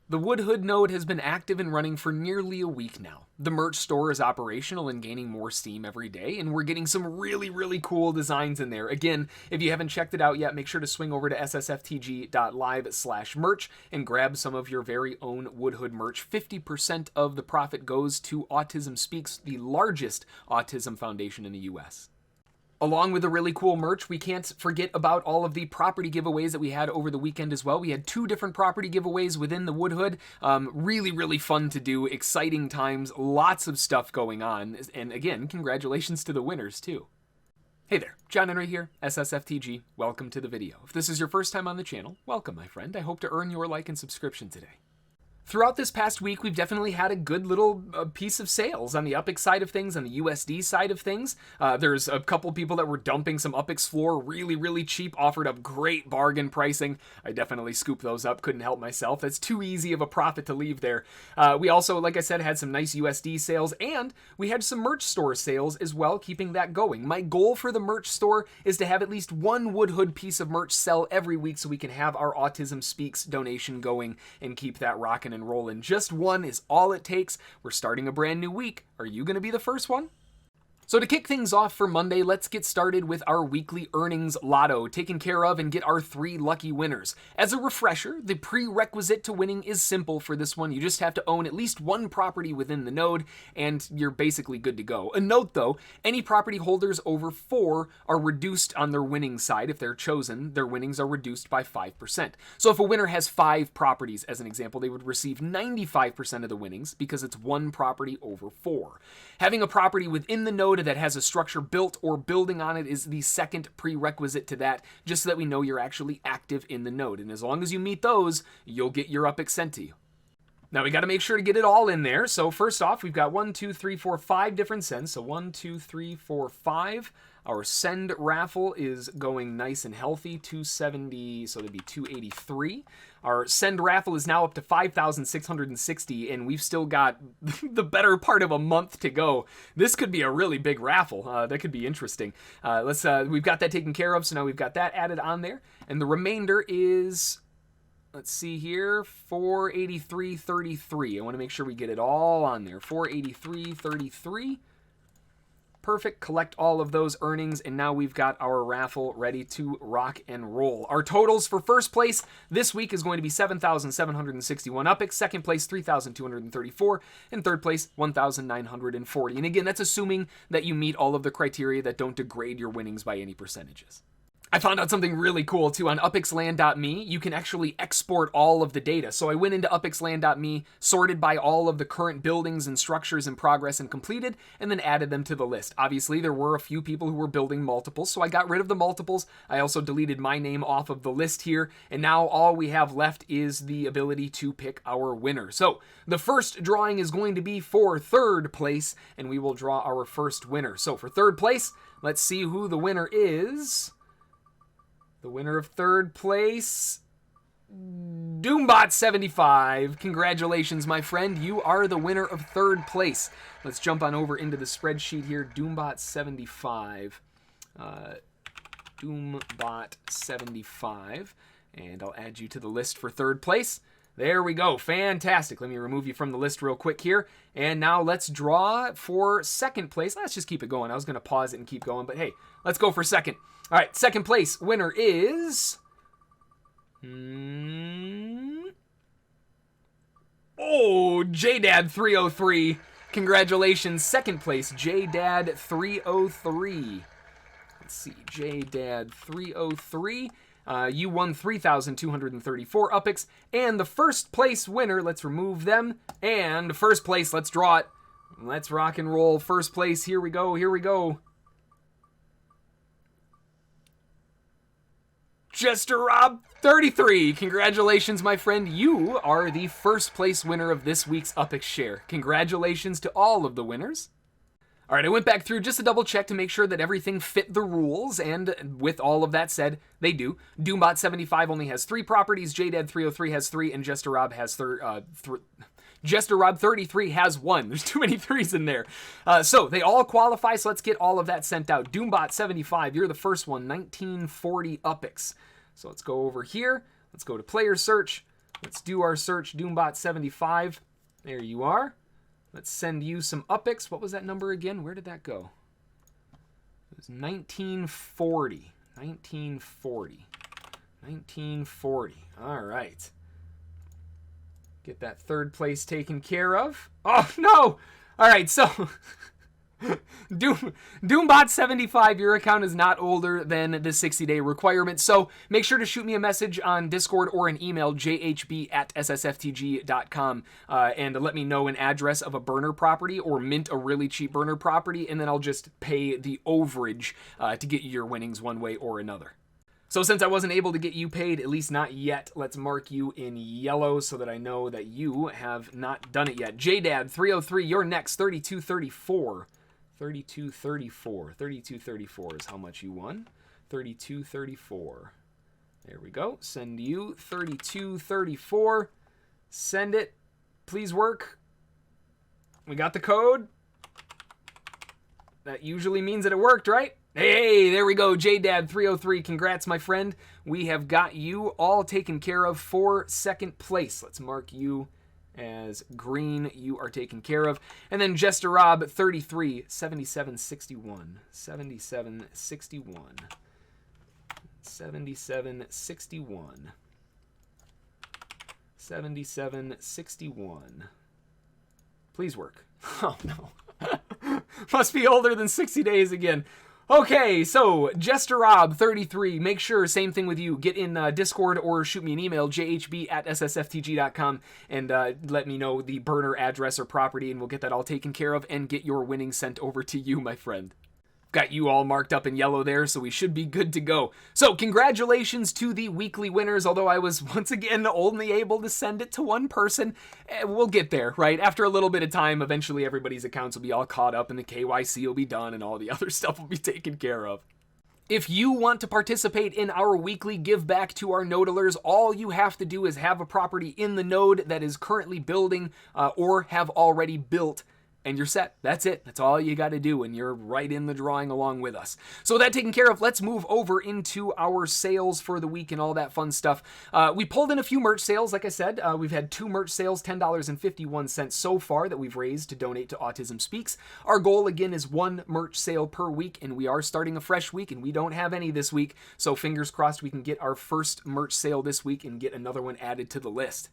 The woodhood node has been active and running for nearly a week now. The merch store is operational and gaining more steam every day, and we're getting some really cool designs in there. Again, if you haven't checked it out yet, make sure to swing over to ssftg.live/merch and grab some of your very own woodhood merch. 50% of the profit goes to Autism Speaks, the largest autism foundation in the US. Along with the really cool merch, we can't forget about all of the property giveaways that we had over the weekend as well. We had 2 different property giveaways within the woodhood. Really fun to do, exciting times, lots of stuff going on. And again, congratulations to the winners too. Hey there, John Henry here, ssftg. Welcome to the video. If this is your first time on the channel, welcome my friend. I hope to earn your like and subscription today. Throughout this past week, we've definitely had a good little piece of sales on the UPX side of things, on the USD side of things. There's a couple people that were dumping some UPX floor really cheap, offered up great bargain pricing. I definitely scooped those up, couldn't help myself. That's too easy of a profit to leave there. We also, like I said, had some nice USD sales, and we had some merch store sales as well, keeping that going. My goal for the merch store is to have at least one woodhood piece of merch sell every week so we can have our Autism Speaks donation going and keep that rocking and rolling. Just one is all it takes. We're starting a brand new week. Are you going to be the first one? So to kick things off for Monday, let's get started with our weekly earnings lotto, taken care of and get our 3 lucky winners. As a refresher, the prerequisite to winning is simple for this one. You just have to own at least one property within the node, and you're basically good to go. A note though, any property holders over 4 are reduced on their winning side. If they're chosen, their winnings are reduced by 5%. So if a winner has 5 properties, as an example, they would receive 95% of the winnings because it's one property over 4. Having a property within the node that has a structure built or building on it is the second prerequisite to that, just so that we know you're actually active in the node. And as long as you meet those, you'll get your UPX sent to you. Now we got to make sure to get it all in there. So first off, we've got 1, 2, 3, 4, 5 different sends. So 1, 2, 3, 4, 5. Our send raffle is going nice and healthy, 270, so that'd be 283. Our send raffle is now up to 5,660, and we've still got the better part of a month to go. This could be a really big raffle. That could be interesting. We've got that taken care of, so now we've got that added on there. And the remainder is, let's see here, 483.33. I want to make sure we get it all on there. 483.33. Perfect. Collect all of those earnings, and now we've got our raffle ready to rock and roll. Our totals for first place this week is going to be 7,761 UPX, second place 3,234, and third place 1,940. And again, that's assuming that you meet all of the criteria that don't degrade your winnings by any percentages. I found out something really cool too. On upxland.me, you can actually export all of the data. So I went into upxland.me, sorted by all of the current buildings and structures in progress and completed, and then added them to the list. Obviously, there were a few people who were building multiples, so I got rid of the multiples. I also deleted my name off of the list here, and now all we have left is the ability to pick our winner. So the first drawing is going to be for third place, and we will draw our first winner. So for third place, let's see who the winner is. The winner of third place, Doombot75. Congratulations, my friend. You are the winner of third place. Let's jump on over into the spreadsheet here. Doombot75. Doombot75. And I'll add you to the list for third place. There we go. Fantastic. Let me remove you from the list real quick here. And now let's draw for second place. Let's just keep it going. I was going to pause it and keep going, but hey, let's go for second. All right, second place winner is... JDad303. Congratulations. Second place, JDad303. Let's see, JDad303. You won 3,234 UPX. And the first place winner, let's remove them. And first place, let's draw it. Let's rock and roll. First place, here we go, here we go. Jester Rob 33. Congratulations, my friend. You are the first place winner of this week's UPX share. Congratulations to all of the winners. All right, I went back through just to double check to make sure that everything fit the rules, and with all of that said, they do. Doombot75 only has 3 properties, JDad303 has 3, and Jester Rob has Jester Rob 33 has 1. There's too many 3s in there. So they all qualify, so let's get all of that sent out. Doombot75, you're the first one, 1940 UPX. So let's go over here. Let's go to player search. Let's do our search, Doombot75. There you are. Let's send you some UPIX. What was that number again? Where did that go? It was 1940. 1940. 1940. All right. Get that third place taken care of. Oh, no! All right, so Doombot75, your account is not older than the 60-day requirement, so make sure to shoot me a message on Discord or an email, jhb@ssftg.com, and let me know an address of a burner property or mint a really cheap burner property, and then I'll just pay the overage to get you your winnings one way or another. So since I wasn't able to get you paid, at least not yet, let's mark you in yellow so that I know that you have not done it yet. JDad303, you're next, 3234. 3234. 3234 is how much you won. 3234. There we go. Send you 3234. Send it. Please work. We got the code. That usually means that it worked, right? Hey, there we go, JDad303. Congrats, my friend. We have got you all taken care of for second place. Let's mark you as green. You are taken care of. And then Jester Rob, 33, 7761. 7761. 7761. 7761. Please work. Oh, no. Must be older than 60 days again. Okay, so Jester Rob, 33, make sure, same thing with you, get in Discord or shoot me an email, jhb@ssftg.com, and let me know the burner address or property, and we'll get that all taken care of and get your winnings sent over to you, my friend. Got you all marked up in yellow there, so we should be good to go. So congratulations to the weekly winners, although I was once again only able to send it to one person. We'll get there, right? After a little bit of time, eventually everybody's accounts will be all caught up and the KYC will be done and all the other stuff will be taken care of. If you want to participate in our weekly give back to our nodalers, all you have to do is have a property in the node that is currently building or have already built, and you're set. That's it. That's all you got to do, and you're right in the drawing along with us. So with that taken care of, let's move over into our sales for the week and all that fun stuff. We pulled in a few merch sales, like I said. We've had 2 merch sales, $10.51 so far that we've raised to donate to Autism Speaks. Our goal, again, is 1 merch sale per week, and we are starting a fresh week, and we don't have any this week. So fingers crossed we can get our first merch sale this week and get another one added to the list.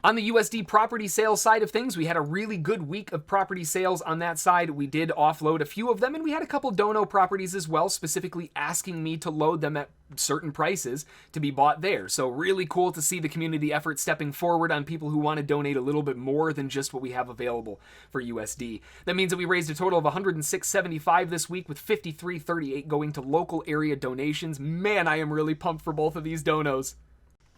On the USD property sales side of things, we had a really good week of property sales on that side. We did offload a few of them, and we had a couple dono properties as well, specifically asking me to load them at certain prices to be bought there. So really cool to see the community effort stepping forward on people who want to donate a little bit more than just what we have available for USD. That means that we raised a total of $106.75 this week, with $53.38 going to local area donations. Man, I am really pumped for both of these donos.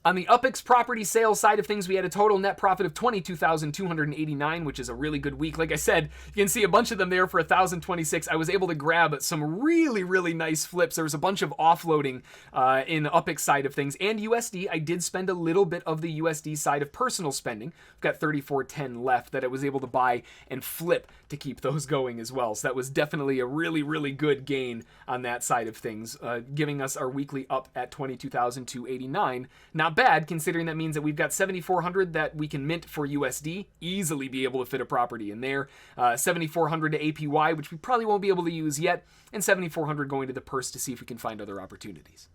On the UPIX property sales side of things, we had a total net profit of $22,289, which is a really good week. Like I said, you can see a bunch of them there for $1,026. I was able to grab some really, really nice flips. There was a bunch of offloading in the UPIX side of things. And USD, I did spend a little bit of the USD side of personal spending. I've got $34.10 left that I was able to buy and flip to keep those going as well. So that was definitely a really, really good gain on that side of things, giving us our weekly up at $22,289. Not bad, considering that means that we've got 7,400 that we can mint for USD, easily be able to fit a property in there, 7,400 to APY, which we probably won't be able to use yet, and 7,400 going to the purse to see if we can find other opportunities.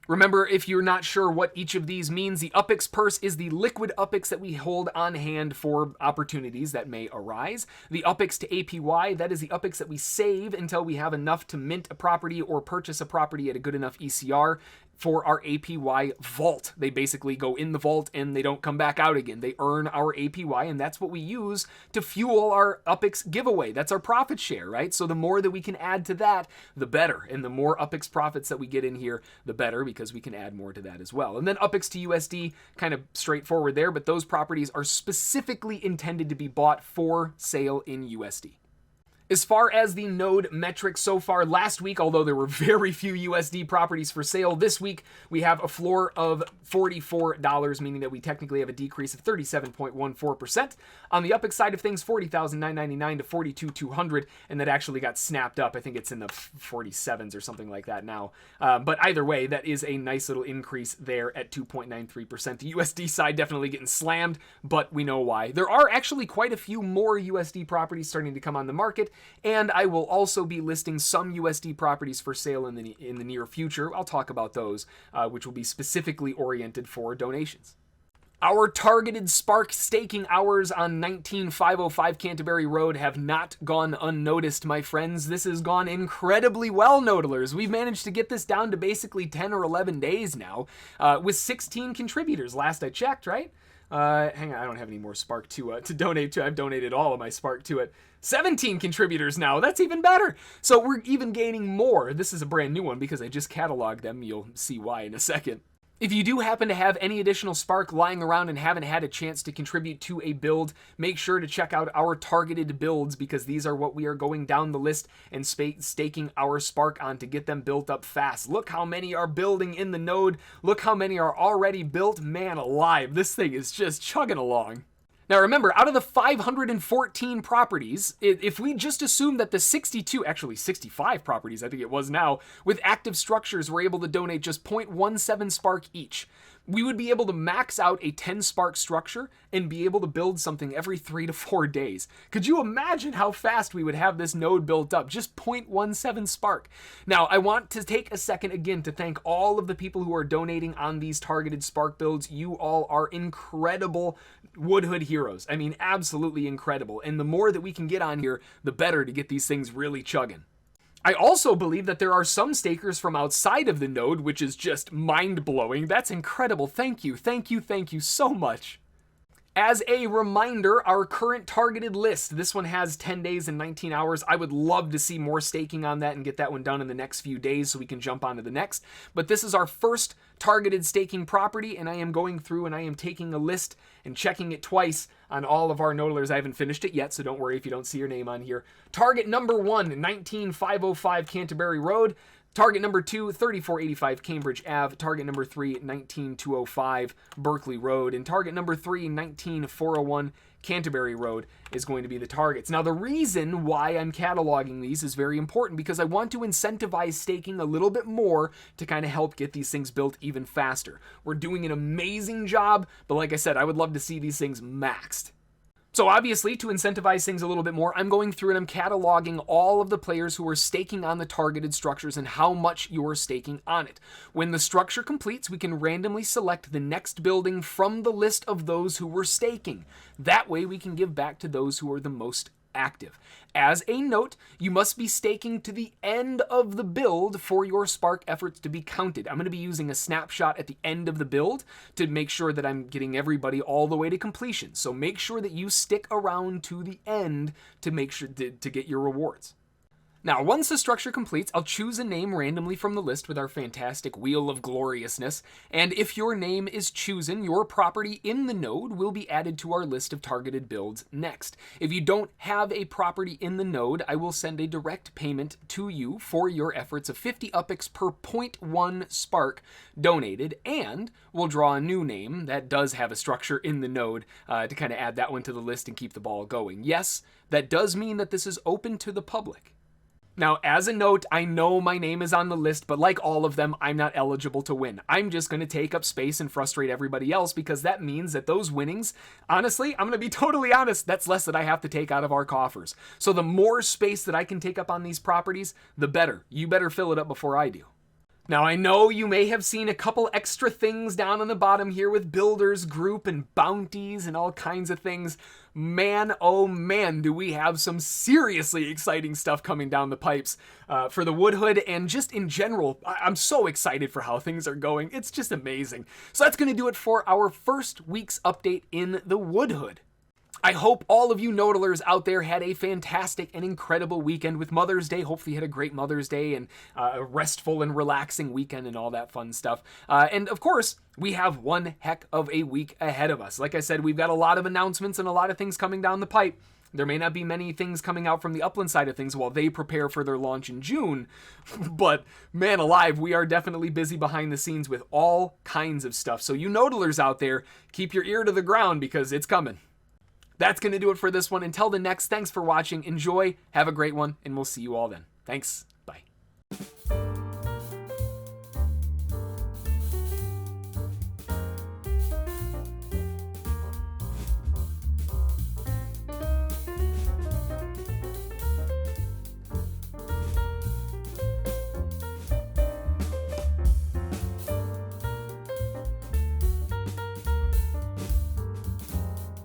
Remember, if you're not sure what each of these means, the UPIX purse is the liquid UPIX that we hold on hand for opportunities that may arise. The UPIX to APY, that is the UPIX that we save until we have enough to mint a property or purchase a property at a good enough ECR for our APY vault. They basically go in the vault and they don't come back out again. They earn our APY, and that's what we use to fuel our UPIX giveaway. That's our profit share, right? So the more that we can add to that, the better. And the more UPIX profits that we get in here, the better, because we can add more to that as well. And then UPIX to USD, kind of straightforward there, but those properties are specifically intended to be bought for sale in USD. As far as the node metrics so far last week, although there were very few USD properties for sale, this week we have a floor of $44, meaning that we technically have a decrease of 37.14%. On the UPX side of things, $40,999 to $42,200, and that actually got snapped up. I think it's in the 47s or something like that now. But either way, that is a nice little increase there at 2.93%. The USD side definitely getting slammed, but we know why. There are actually quite a few more USD properties starting to come on the market, and I will also be listing some USD properties for sale in the near future. I'll talk about those, which will be specifically oriented for donations. Our targeted Spark staking hours on 19505 Canterbury Road have not gone unnoticed, my friends. This has gone incredibly well, Nodalers. We've managed to get this down to basically 10 or 11 days now, with 16 contributors last I checked, right? Hang on, I don't have any more Spark to donate to. I've donated all of my Spark to it. 17 contributors now. That's even better. So we're even gaining more. This is a brand new one because I just cataloged them. You'll see why in a second. If you do happen to have any additional Spark lying around and haven't had a chance to contribute to a build, make sure to check out our targeted builds, because these are what we are going down the list and staking our Spark on to get them built up fast. Look how many are building in the node. Look how many are already built. Man alive, this thing is just chugging along. Now remember, out of the 514 properties, if we just assume that the 65 properties, I think it was now, with active structures were able to donate just 0.17 Spark each, we would be able to max out a 10 Spark structure and be able to build something every 3 to 4 days. Could you imagine how fast we would have this node built up? Just 0.17 Spark. Now, I want to take a second again to thank all of the people who are donating on these targeted Spark builds. You all are incredible woodhood heroes. I mean, absolutely incredible. And the more that we can get on here, the better to get these things really chugging. I also believe that there are some stakers from outside of the node, which is just mind-blowing. That's incredible. Thank you, thank you, thank you so much. As a reminder, our current targeted list, this one has 10 days and 19 hours. I would love to see more staking on that and get that one done in the next few days so we can jump on to the next. But this is our first targeted staking property, and I am going through and I am taking a list and checking it twice on all of our nodalers. I haven't finished it yet, so don't worry if you don't see your name on here. Target number 1, 19505 Canterbury Road. Target number 2, 3485 Cambridge Ave. Target number 3, 19205 Berkeley Road. And target number 3, 19401 Canterbury Road is going to be the targets. Now, the reason why I'm cataloging these is very important because I want to incentivize staking a little bit more to kind of help get these things built even faster. We're doing an amazing job, but like I said, I would love to see these things maxed. So obviously, to incentivize things a little bit more, I'm going through and I'm cataloging all of the players who are staking on the targeted structures and how much you're staking on it. When the structure completes, we can randomly select the next building from the list of those who were staking. That way we can give back to those who are the most active. As a note, you must be staking to the end of the build for your Spark efforts to be counted. I'm going to be using a snapshot at the end of the build to make sure that I'm getting everybody all the way to completion. So make sure that you stick around to the end to make sure to get your rewards. Now, once the structure completes, I'll choose a name randomly from the list with our fantastic Wheel of Gloriousness, and if your name is chosen, your property in the node will be added to our list of targeted builds next. If you don't have a property in the node, I will send a direct payment to you for your efforts of 50 UPX per 0.1 Spark donated, and we'll draw a new name that does have a structure in the node to kind of add that one to the list and keep the ball going. Yes, that does mean that this is open to the public. Now, as a note, I know my name is on the list, but like all of them, I'm not eligible to win. I'm just going to take up space and frustrate everybody else because that means that those winnings, honestly, I'm going to be totally honest, that's less that I have to take out of our coffers. So the more space that I can take up on these properties, the better. You better fill it up before I do. Now, I know you may have seen a couple extra things down on the bottom here with builders group and bounties and all kinds of things. Man, oh man, do we have some seriously exciting stuff coming down the pipes for the woodhood and just in general. I'm so excited for how things are going. It's just amazing. So that's going to do it for our first week's update in the woodhood. I hope all of you nodalers out there had a fantastic and incredible weekend with Mother's Day. Hopefully you had a great Mother's Day and a restful and relaxing weekend and all that fun stuff. And of course, we have one heck of a week ahead of us. Like I said, we've got a lot of announcements and a lot of things coming down the pipe. There may not be many things coming out from the Upland side of things while they prepare for their launch in June, but man alive, we are definitely busy behind the scenes with all kinds of stuff. So you nodalers out there, keep your ear to the ground because it's coming. That's going to do it for this one. Until the next, thanks for watching. Enjoy, have a great one, and we'll see you all then. Thanks.